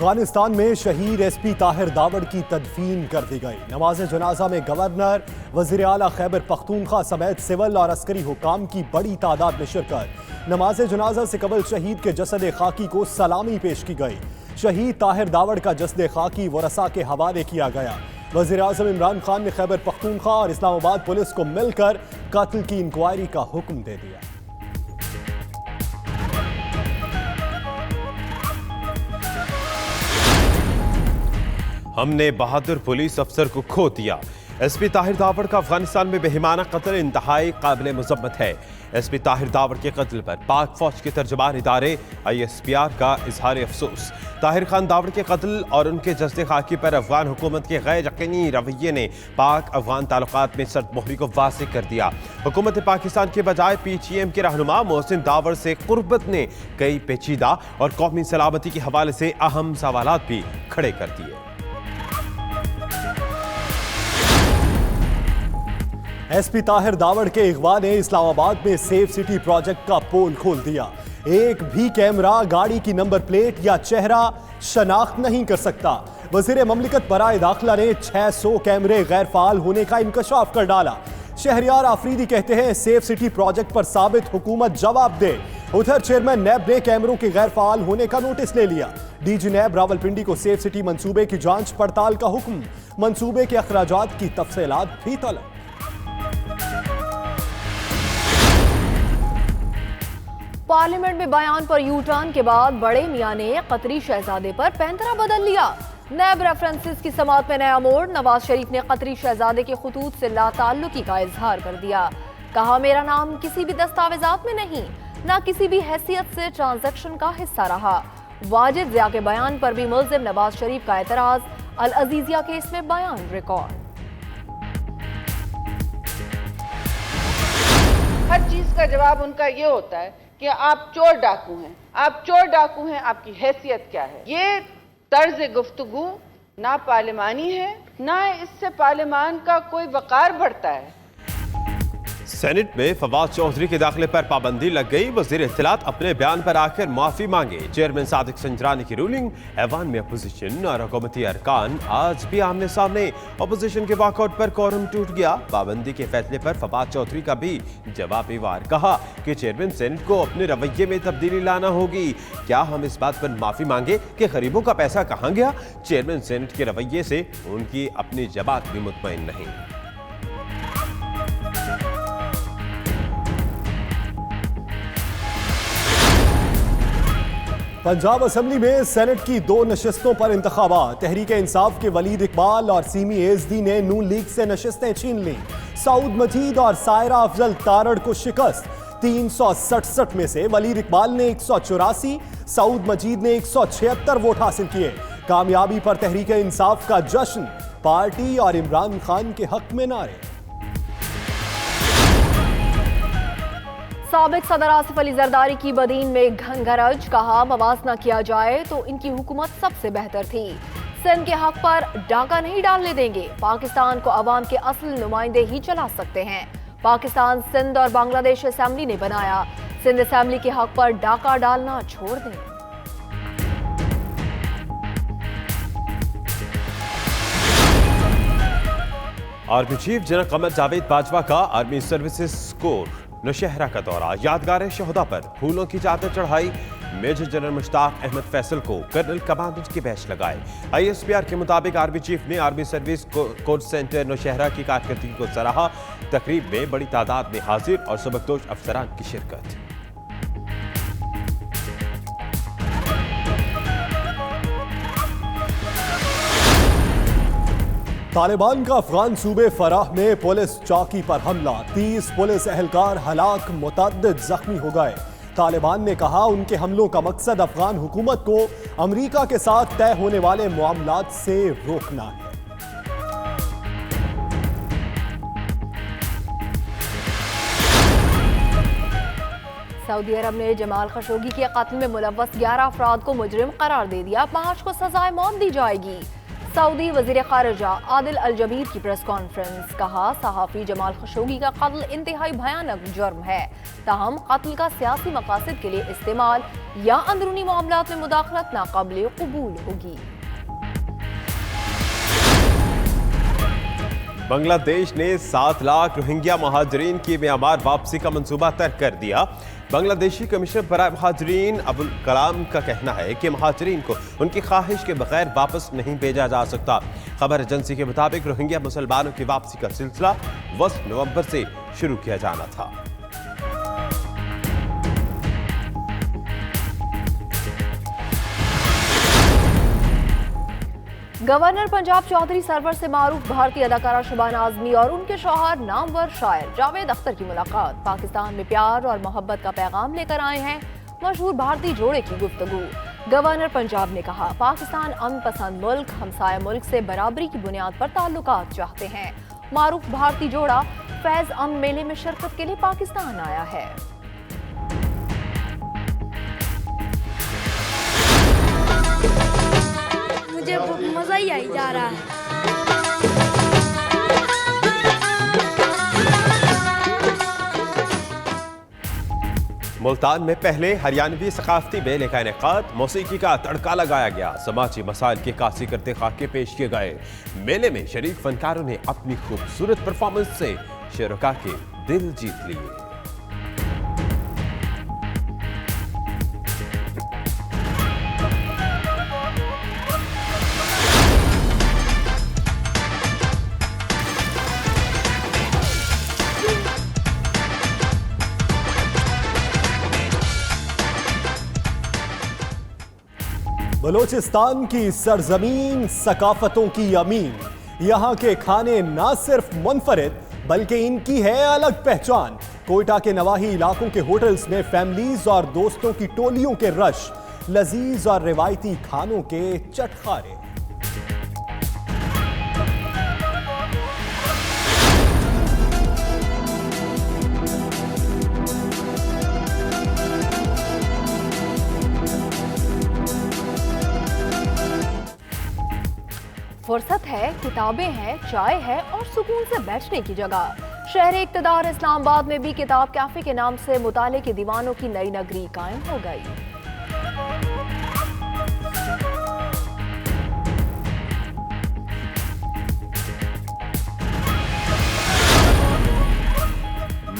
अफगानिस्तान में शहीद एसपी ताहिर दावड़ की तदफीन कर दी गई। नमाज जनाजा में गवर्नर, वजीर आला खैबर पख्तूनख्वा समेत सिविल और अस्करी हुकाम की बड़ी तादाद में शिरकत। नमाज जनाजा से कबल शहीद के जसद खाकी को सलामी पेश की गई। शहीद ताहिर दावड़ का जसद खाकी वरसा के हवाले किया गया। वजीर आज़म इमरान खान ने खैबर पख्तूनख्वा और इस्लामाबाद पुलिस को मिलकर कत्ल की इंक्वायरी का हुक्म दे दिया। हमने बहादुर पुलिस अफसर को खो दिया। एसपी ताहिर दावड़ का अफगानिस्तान में बेहिमाना कत्ल इंतहाई काबिल मुज़म्मत है। एसपी ताहिर दावड़ के कत्ल पर पाक फौज के तर्जुमान इदारे ISPR का इजहार अफसोस। ताहिर खान दावड़ के कत्ल और उनके जस्द खाकी पर अफगान हुकूमत के गैर यकीनी रवैये ने पाक अफगान ताल्लुकात में सर्द मोहरी को वाज़ेह कर दिया। हुकूमत पाकिस्तान के बजाय PTM के रहनुमा मोहसिन दावड़ से कुर्बत ने कई पेचीदा और कौमी सलामती के हवाले से अहम सवालात भी खड़े कर दिए। एसपी ताहिर दावड़ के अगवा ने इस्लामाबाद में सेफ सिटी प्रोजेक्ट का पोल खोल दिया। एक भी कैमरा गाड़ी की नंबर प्लेट या चेहरा शनाख्त नहीं कर सकता। वजीर ममलिकत बराए दाखिला ने 600 कैमरे गैर फाल होने का इंकशाफ कर डाला। शहरियार आफरीदी कहते हैं सेफ सिटी प्रोजेक्ट पर साबित हुकूमत जवाब दे। उधर चेयरमैन नैब ने कैमरों के गैर फाल होने का नोटिस ले लिया। DG नैब रावलपिंडी को सेफ सिटी मंसूबे की जांच पड़ताल का हुक्म। मंसूबे के अखराजात की तफसीलात भी तलब। पार्लियामेंट में बयान पर यू टर्न के बाद बड़े मियां ने कतरी शहजादे पर पैंतरा बदल लिया। नैब रेफरेंसेस की समात में नया मोड़। नवाज शरीफ ने कतरी शहजादे के खुतूत से लाताल्लुकी का इजहार कर दिया। कहा, मेरा नाम किसी भी दस्तावेजात में नहीं, ना किसी भी हैसियत से ट्रांजैक्शन का हिस्सा रहा। वाजिद ज़िया के बयान पर भी मुल्ज़िम नवाज शरीफ का एतराज। अल अजीजिया केस में बयान रिकॉर्ड। हर चीज का जवाब उनका ये होता है कि आप चोर डाकू हैं, आप चोर डाकू हैं, आपकी हैसियत क्या है। ये तर्ज गुफ्तगू ना पार्लिमानी है, ना इससे पार्लिमान का कोई वकार बढ़ता है। सेनेट में फवाद चौधरी के दाखिले पर पाबंदी लग गई। वजीर इत्तलात अपने बयान पर आकर माफी मांगे। चेयरमैन सादिक संजरानी की रूलिंग। ऐवान में अपोजिशन और हुकूमती अरकान आज भी आमने सामने। अपोजिशन के वॉकआउट पर कोरम टूट गया। पाबंदी के फैसले पर फवाद चौधरी का भी जवाबी वार। कहा कि चेयरमैन सेनेट को अपने रवैये में तब्दीली लाना होगी। क्या हम इस बात पर माफी मांगे कि गरीबों का पैसा कहां गया? चेयरमैन सेनेट के रवैये से उनकी अपनी जमात भी मुतमईन नहीं। पंजाब असेंबली में सेनेट की 2 नशिस्तों पर इंतखाबात। तहरीक इंसाफ के वलीद इकबाल और सीमी एजदी ने नून लीग से नशिस्तें छीन लीं। सऊद मजीद और सायरा अफजल तारड़ को शिकस्त। 367 में से वलीद इकबाल ने 184, सऊद मजीद ने 176 वोट हासिल किए। कामयाबी पर तहरीक इंसाफ का जश्न। पार्टी और इमरान खान के हक में नारे। साबिक सदर आसिफ अली जरदारी की बदीन में घंघरज। कहा, मवाजना किया जाए तो इनकी हुकूमत सबसे बेहतर थी। सिंध के हक पर डाका नहीं डालने देंगे। पाकिस्तान को अवाम के असल नुमाइंदे ही चला सकते हैं। पाकिस्तान सिंध और बांग्लादेश असेंबली ने बनाया। सिंध असेंबली के हक पर डाका डालना छोड़ दें। Army chief general Qamar Javed Bajwa का आर्मी सर्विसेज कोर नौशहरा का दौरा। यादगार शहदा पर फूलों की चादर चढ़ाई। मेजर जनरल मुश्ताक अहमद फैसल को कर्नल कमांडेंट की बैच लगाए। ISPR के मुताबिक आर्मी चीफ ने army service corps centre Nowshera की कारकर्दगी को सराहा। तकरीब में बड़ी तादाद में हाजिर और सबकदोश अफसरान की शिरकत। तालिबान का अफगान सूबे फराह में पुलिस चौकी पर हमला। 30 पुलिस एहलकार हलाक, मुतअद्दिद जख्मी हो गए। तालिबान ने कहा उनके हमलों का मकसद अफगान हुकूमत को अमेरिका के साथ तय होने वाले मामलात से रोकना है। सऊदी अरब ने जमाल खशोगी के कत्ल में मुलव्वस 11 अफराद को मुजरिम करार दे दिया। 5 को सजाए मौत दी जाएगी। सऊदी वजीर खारजा आदिल अल जबीर की प्रेस कॉन्फ्रेंस। कहा, सहाफ़ी जमाल खशोगी का कत्ल इंतहाई भयानक जुर्म है, ताहम कत्ल का सियासी मकासद के लिए इस्तेमाल या अंदरूनी मामलात में मुदाखलत नाकाबिल कबूल होगी। बांग्लादेश ने 7 लाख रोहिंग्या महाजरीन की म्यांमार वापसी का मंसूबा तय कर दिया। बांग्लादेशी कमिश्नर बराए महाजरीन अबुल कलाम का कहना है कि महाजरीन को उनकी ख्वाहिश के बगैर वापस नहीं भेजा जा सकता। खबर एजेंसी के मुताबिक रोहिंग्या मुसलमानों की वापसी का सिलसिला 10 नवंबर से शुरू किया जाना था। गवर्नर पंजाब चौधरी सरवर से मारूफ भारतीय अदाकारा शबाना आजमी और उनके शौहर नामवर शायर जावेद अख्तर की मुलाकात। पाकिस्तान में प्यार और मोहब्बत का पैगाम लेकर आए हैं मशहूर भारतीय जोड़े की गुफ्तगू। गवर्नर पंजाब ने कहा, पाकिस्तान अमन पसंद मुल्क, हमसाया मुल्क से बराबरी की बुनियाद पर ताल्लुकात चाहते हैं। मारूफ भारतीय जोड़ा फैज अमन मेले में शिरकत के लिए पाकिस्तान आया है। मुझे मजा ही आई जा रहा है। मुल्तान में पहले हरियाणवी सकाफती मेले का इनेकाद, मौसीकी का तड़का लगाया गया, समाजी मसाइल की कासी करते खाके पेश किए गए। मेले में शरीक फनकारों ने अपनी खूबसूरत परफॉर्मेंस से शुरका के दिल जीत लिए। बलोचिस्तान की सरजमीन, सकाफतों की अमीन। यहाँ के खाने ना सिर्फ मुनफरिद बल्कि इनकी है अलग पहचान। कोयटा के नवाही इलाकों के होटल्स में फैमिलीज और दोस्तों की टोलियों के रश, लजीज और रिवायती खानों के चटखारे। फुर्सत है, किताबें हैं, चाय है और सुकून से बैठने की जगह। शहर इक़्तिदार इस्लामाबाद में भी किताब कैफे के नाम से मुताले के दीवानों की नई नगरी कायम हो गई।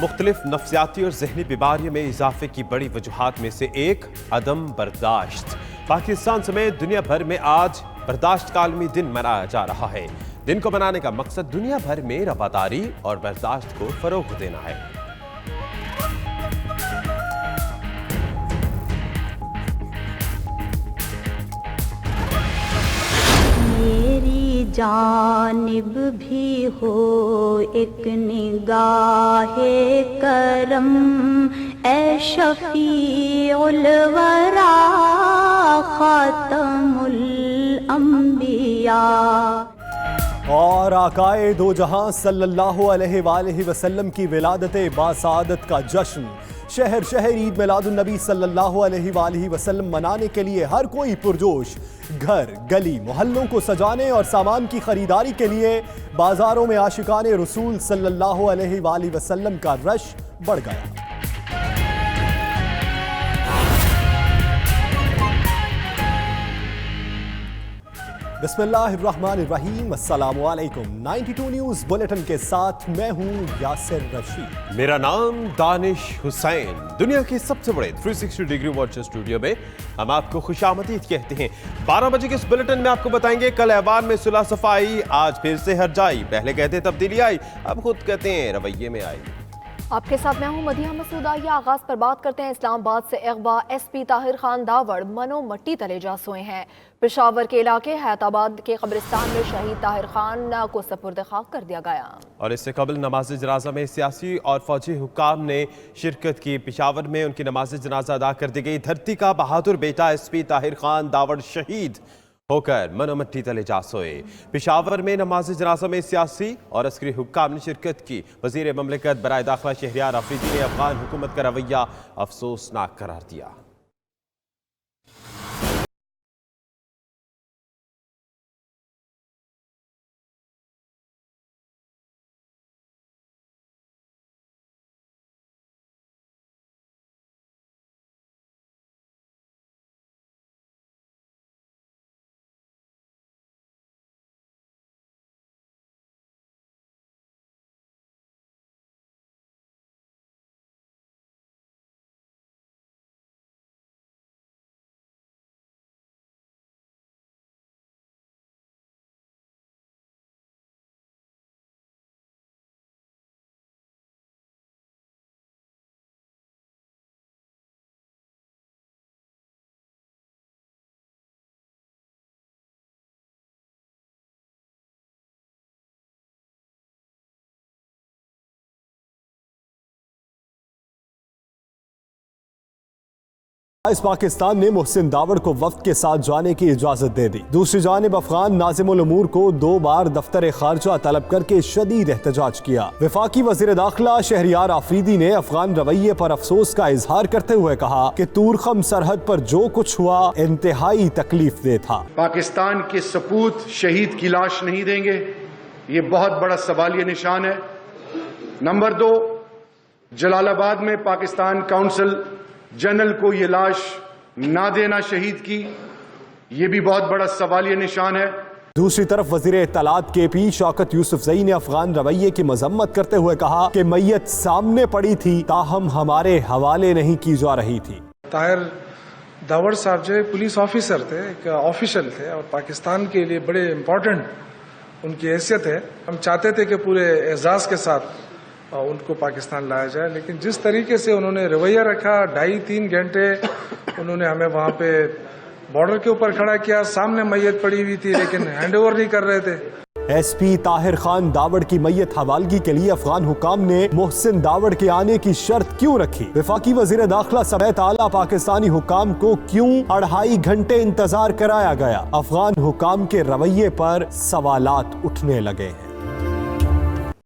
मुख्तलिफ नफ्सियाती और जहनी बीमारियों में इजाफे की बड़ी वजूहात में से एक अदम बर्दाश्त। पाकिस्तान समेत दुनिया भर में आज बर्दाश्त का आलमी दिन मनाया जा रहा है। दिन को मनाने का मकसद दुनिया भर में रवादारी और बर्दाश्त को फरोग देना है। मेरी जानिब भी हो एक निगाहे करम, ए शफीउल वरा खातमुल अंबिया। और आकाए दो जहां सल्लल्लाहु अलैहि वसल्लम की विलादत बासादत का जश्न। शहर शहर ईद मिलादुन नबी सल्लल्लाहु अलैहि वसल्लम मनाने के लिए हर कोई पुरजोश। घर, गली, मोहल्लों को सजाने और सामान की खरीदारी के लिए बाजारों में आशिकाने रसूल सल्लल्लाहु अलैहि वसल्लम का रश बढ़ गया। बिस्मिल्लाहिर्रहमानिर्रहीम, अस्सलामु अलैकुम। 92 न्यूज़ बुलेटिन के साथ मैं हूं यासिर रशीद। मेरा नाम दानिश हुसैन। दुनिया के सबसे बड़े 360 डिग्री वॉच स्टूडियो में हम आपको खुशामदीद कहते हैं। 12 बजे के इस बुलेटिन में आपको बताएंगे कल ऐवान में सुलह सफाई, आज फिर से हरजाई। पहले कहते तब्दीली आई, अब खुद कहते हैं रवैये में आई। आपके साथ मैं हूं मदिहा मसूद। आइए आगाज पर बात करते हैं इस्लामाबाद से। अगवा एसपी ताहिर खान दावड़ मनो मट्टी तले जा सोए हैं। पेशावर के इलाके हैताबाद के कब्रिस्तान में शहीद ताहिर खान को सपुर्द खाक कर दिया गया। और इससे कबल नमाज जनाजा में सियासी और फौजी हुक्काम ने शिरकत की। पेशावर में उनकी नमाज जनाजा अदा कर दी गई। धरती का बहादुर बेटा एसपी ताहिर खान दावड़ शहीद होकर मनोमट्टी तले जा सोए। पेशावर में नमाज जनाजा में सियासी और अस्करी हुक्काम ने शिरकत की। वजीर ममलिकत बराए दाखिला शहरियार अफरीदी ने अफगान हुकूमत का रवैया अफसोसनाक करार दिया। इस पाकिस्तान ने मोहसिन दावड़ को वफ्द के साथ जाने की इजाजत दे दी। दूसरी जानिब अफगान नाज़िमुल उमूर को 2 बार दफ्तर खारजा तलब करके शदीद एहतजाज किया। वफाकी वज़ीर दाखिला शहरियार आफरीदी ने अफगान रवैये पर अफसोस का इजहार करते हुए कहा कि तूरखम सरहद पर जो कुछ हुआ इंतहाई तकलीफ दे था। पाकिस्तान के सपूत शहीद की लाश नहीं देंगे, ये बहुत बड़ा सवालिया निशान है। नंबर 2, जलालाबाद में पाकिस्तान काउंसिल जनरल को ये लाश ना देना शहीद की, ये भी बहुत बड़ा सवालिया निशान है। दूसरी तरफ वजीर इत्तलात KP शौकत यूसुफजई ने अफगान रवैये की मजम्मत करते हुए कहा कि मैयत सामने पड़ी थी, ताहम हमारे हवाले नहीं की जा रही थी। ताहिर दावड़ साहब जो पुलिस ऑफिसर थे, एक ऑफिशियल थे और पाकिस्तान के लिए बड़े इम्पोर्टेंट उनकी हैसियत है। हम चाहते थे कि पूरे एजाज के साथ उनको पाकिस्तान लाया जाए, लेकिन जिस तरीके से उन्होंने रवैया रखा, 2.5-3 घंटे उन्होंने हमें वहां पे बॉर्डर के ऊपर खड़ा किया, सामने मैयत पड़ी हुई थी लेकिन हैंडओवर नहीं कर रहे थे। SP ताहिर खान दावड़ की मैयत हवालगी के लिए अफगान हुकाम ने मोहसिन दावड़ के आने की शर्त क्यों रखी? वफाकी वजीर दाखिला समेत आला पाकिस्तानी हुकाम को क्यों 2.5 घंटे इंतजार कराया गया? अफगान हुकाम के रवैये पर सवालात उठने लगे हैं।